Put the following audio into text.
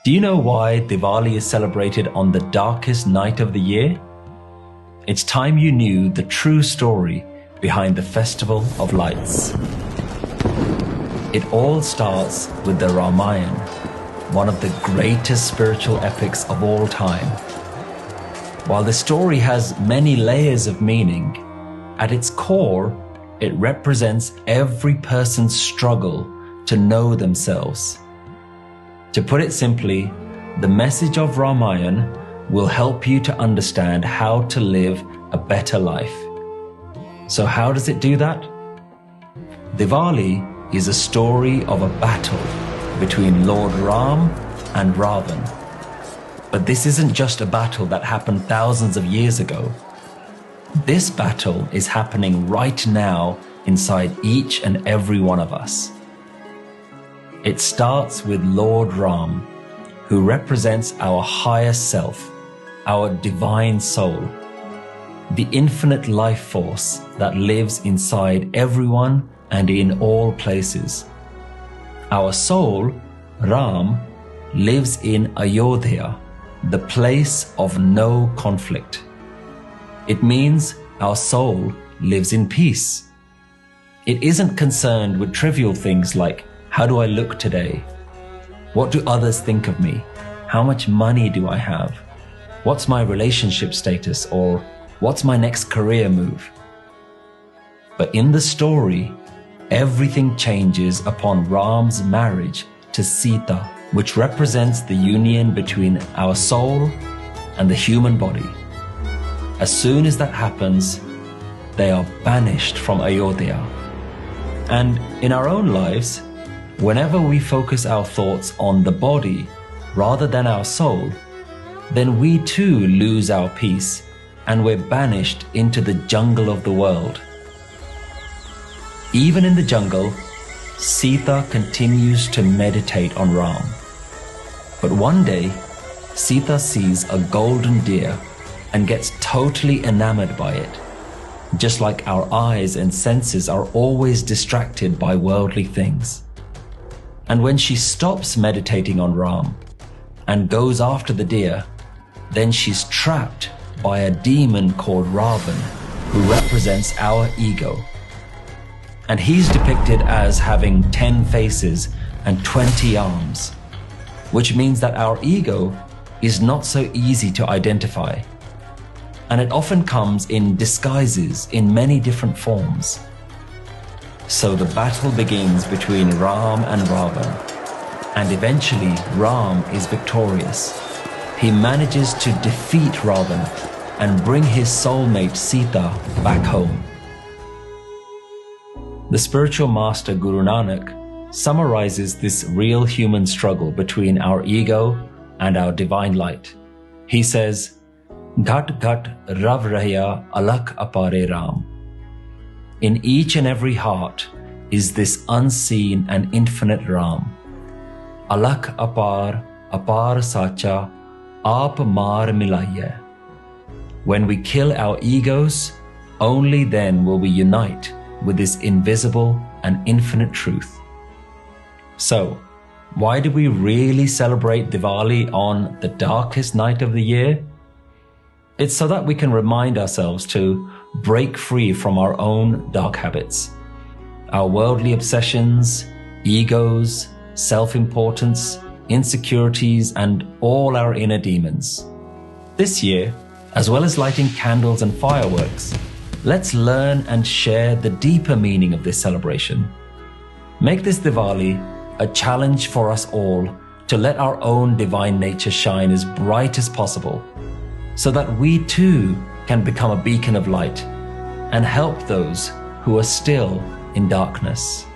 Do you know why Diwali is celebrated on the darkest night of the year? It's time you knew the true story behind the Festival of Lights. It all starts with the Ramayana, one of the greatest spiritual epics of all time. While the story has many layers of meaning, at its core, it represents every person's struggle to know themselves. To put it simply, the message of Ramayana will help you to understand how to live a better life. So how does it do that? Diwali is a story of a battle between Lord Ram and Ravan. But this isn't just a battle that happened thousands of years ago. This battle is happening right now inside each and every one of us. It starts with Lord Ram, who represents our higher self, our divine soul, the infinite life force that lives inside everyone and in all places. Our soul, Ram, lives in Ayodhya, the place of no conflict. It means our soul lives in peace. It isn't concerned with trivial things like, how do I look today? What do others think of me? How much money do I have? What's my relationship status? Or what's my next career move? But in the story, everything changes upon Ram's marriage to Sita, which represents the union between our soul and the human body. As soon as that happens, they are banished from Ayodhya. And in our own lives, whenever we focus our thoughts on the body rather than our soul, then we too lose our peace and we're banished into the jungle of the world. Even in the jungle, Sita continues to meditate on Ram. But one day, Sita sees a golden deer and gets totally enamored by it, just like our eyes and senses are always distracted by worldly things. And when she stops meditating on Ram and goes after the deer, then she's trapped by a demon called Ravan, who represents our ego. And he's depicted as having 10 faces and 20 arms, which means that our ego is not so easy to identify. And it often comes in disguises in many different forms. So the battle begins between Ram and Ravan, and eventually Ram is victorious. He manages to defeat Ravan and bring his soulmate Sita back home. The spiritual master Guru Nanak summarizes this real human struggle between our ego and our divine light. He says, Ghat ghat rav rahya alak apare Ram. In each and every heart is this unseen and infinite Ram. Alak apar, apar sacha, aap maar milaiye. When we kill our egos, only then will we unite with this invisible and infinite truth. So, why do we really celebrate Diwali on the darkest night of the year? It's so that we can remind ourselves to break free from our own dark habits, our worldly obsessions, egos, self-importance, insecurities, and all our inner demons. This year, as well as lighting candles and fireworks, let's learn and share the deeper meaning of this celebration. Make this Diwali a challenge for us all to let our own divine nature shine as bright as possible, so that we too can become a beacon of light and help those who are still in darkness.